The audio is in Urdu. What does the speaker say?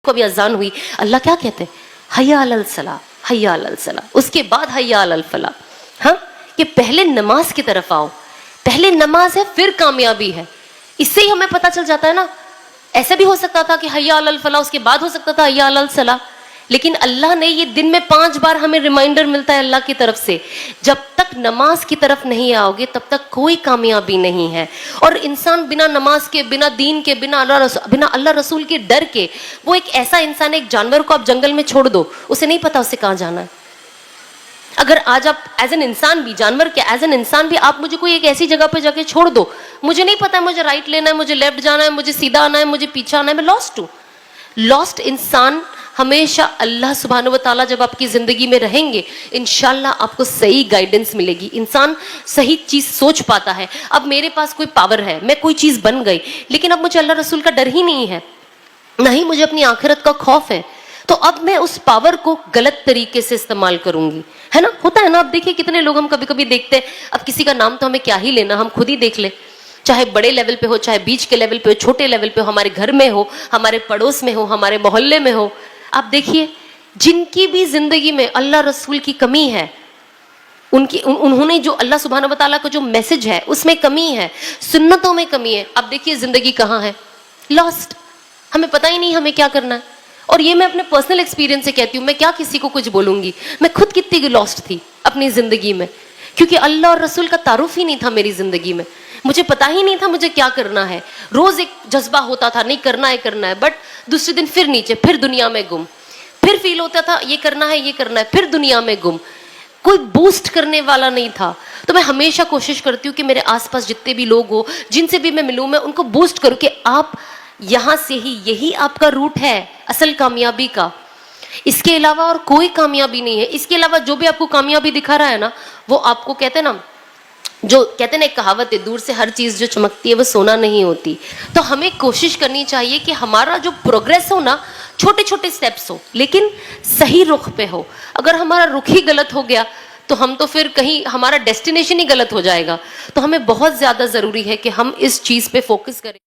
کو ابھی اذان ہوئی, اللہ کیا کہتے ہیں؟ حیا علی الصلاۃ, حیا علی الصلاۃ, اس کے بعد حیا علی الفلاح. ہاں, کہ پہلے نماز کی طرف آؤ, پہلے نماز ہے پھر کامیابی ہے. اس سے ہی ہمیں پتہ چل جاتا ہے نا. ایسا بھی ہو سکتا تھا کہ حیا علی الفلاح, اس کے بعد ہو سکتا تھا حیا علی الصلاۃ, لیکن اللہ نے یہ دن میں 5 بار ہمیں ریمائنڈر ملتا ہے اللہ کی طرف سے, جب تک نماز کی طرف نہیں آؤ گے تب تک کوئی کامیابی نہیں ہے. اور انسان بنا نماز کے, بنا دین کے, بنا اللہ رسول کے ڈر کے, وہ ایک ایسا انسان ہے, ایک جانور کو آپ جنگل میں چھوڑ دو, اسے نہیں پتا اسے کہاں جانا ہے. اگر آج آپ ایز این انسان بھی, جانور کے ایز این انسان بھی, آپ مجھے کوئی ایک ایسی جگہ پہ جا کے چھوڑ دو, مجھے نہیں پتا مجھے رائٹ لینا ہے, مجھے لیفٹ جانا ہے, مجھے سیدھا آنا ہے, مجھے پیچھے آنا ہے, میں لاسٹ ہوں. لاسٹ انسان ہمیشہ اللہ سبحانہ و تعالیٰ جب آپ کی زندگی میں رہیں گے, انشاءاللہ آپ کو صحیح گائیڈنس ملے گی. انسان صحیح چیز سوچ پاتا ہے. اب میرے پاس کوئی پاور ہے, میں کوئی چیز بن گئی, لیکن اب مجھے اللہ رسول کا ڈر ہی نہیں ہے, نہ ہی مجھے اپنی آخرت کا خوف ہے, تو اب میں اس پاور کو غلط طریقے سے استعمال کروں گی, ہے نا. ہوتا ہے نا, اب دیکھیے کتنے لوگ ہم کبھی کبھی دیکھتے ہیں, اب کسی کا نام تو ہمیں کیا ہی لینا, ہم خود ہی دیکھ لیں, چاہے بڑے لیول پہ ہو, چاہے بیچ کے لیول پہ ہو, چھوٹے لیول پہ ہو, ہمارے گھر میں ہو, ہمارے پڑوس میں ہو, ہمارے محلے میں ہو, آپ دیکھیے جن کی بھی زندگی میں اللہ رسول کی کمی ہے, انہوں نے جو اللہ سبحانہ و تعالیٰ کا جو میسج ہے اس میں کمی ہے, سنتوں میں کمی ہے, اب دیکھیے زندگی کہاں ہے, لاسٹ. ہمیں پتہ ہی نہیں ہمیں کیا کرنا ہے. اور یہ میں اپنے پرسنل ایکسپیرینس سے کہتی ہوں, میں کیا کسی کو کچھ بولوں گی, میں خود کتنی لاسٹ تھی اپنی زندگی میں, کیونکہ اللہ اور رسول کا تعارف ہی نہیں تھا میری زندگی میں. مجھے پتا ہی نہیں تھا مجھے کیا کرنا ہے. روز ایک جذبہ ہوتا تھا, نہیں کرنا ہے, بٹ دوسرے دن پھر نیچے, پھر دنیا میں گم, پھر فیل ہوتا تھا یہ کرنا ہے, پھر دنیا میں گم. کوئی بوسٹ کرنے والا نہیں تھا. تو میں ہمیشہ کوشش کرتی ہوں کہ میرے آس پاس جتنے بھی لوگ ہو, جن سے بھی میں ملوں, میں ان کو بوسٹ کروں کہ آپ یہاں سے ہی, یہی آپ کا روٹ ہے اصل کامیابی کا. اس کے علاوہ اور کوئی کامیابی نہیں ہے. اس کے علاوہ جو بھی آپ کو کامیابی دکھا رہا ہے نا, وہ آپ کو کہتے ہیں نا, جو کہتے ہیں نا ایک کہاوت ہے, دور سے ہر چیز جو چمکتی ہے وہ سونا نہیں ہوتی. تو ہمیں کوشش کرنی چاہیے کہ ہمارا جو پروگریس ہو نا, چھوٹے چھوٹے سٹیپس ہو, لیکن صحیح رخ پہ ہو. اگر ہمارا رخ ہی غلط ہو گیا تو ہم تو پھر کہیں ہمارا ڈیسٹینیشن ہی غلط ہو جائے گا. تو ہمیں بہت زیادہ ضروری ہے کہ ہم اس چیز پہ فوکس کریں.